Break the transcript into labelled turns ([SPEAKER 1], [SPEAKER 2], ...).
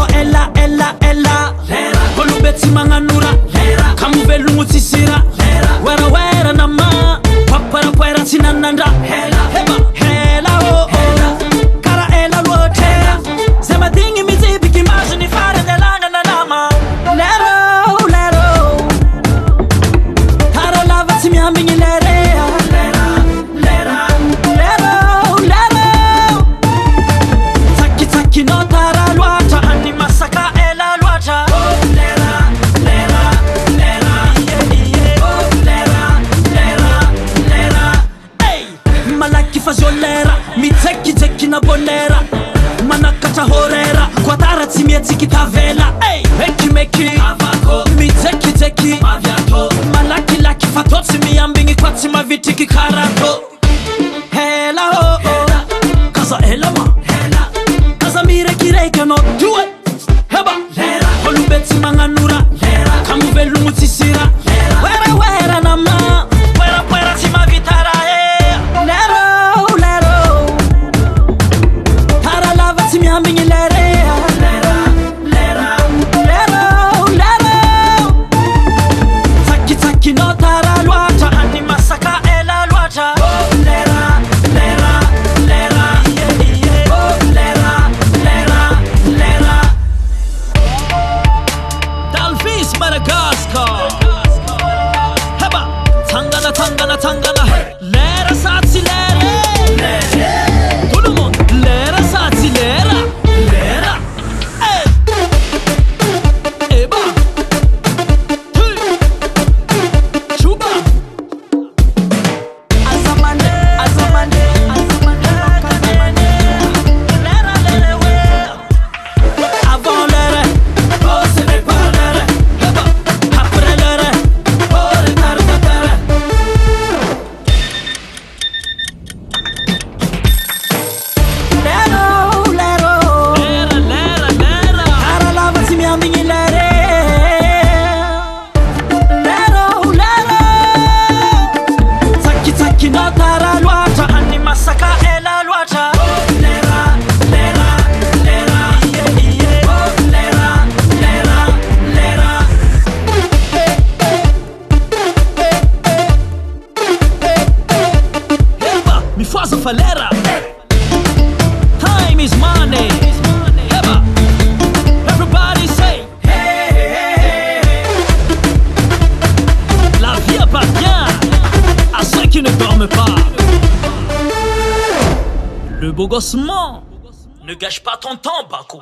[SPEAKER 1] kaso ela kolubetsi manganura kamuvelu mutisira wera nama papara sinananda heba hela oh kara ela lotera sema dingi mizibi kimaji ni fare delanga na nama lero haro lava simyambi ni lera taki no tara lwata ani masaka ela lwata malaki fazolera miteki na bonera manakata horera kwa tara timieti kitavela meki avako miteki maviato malaki fatotsi miyambingi kwa tima vitiki karato hela ho kaza hela ma kaza mire kireke no do it heba kolubetsi manganura kamuvelu mutisira wera nama wera tima vitara Simyambingi lera taki no tara lwata ani masaka ela lwata Dalvis Madagascar heba tangana lera satsi lera tout le monde lera satsi lera Falera. Time is money. Heba. Everybody say hey. La vie appartient à ceux qui ne dorment pas. Le beau gossement ne gâche pas ton temps, Bakou.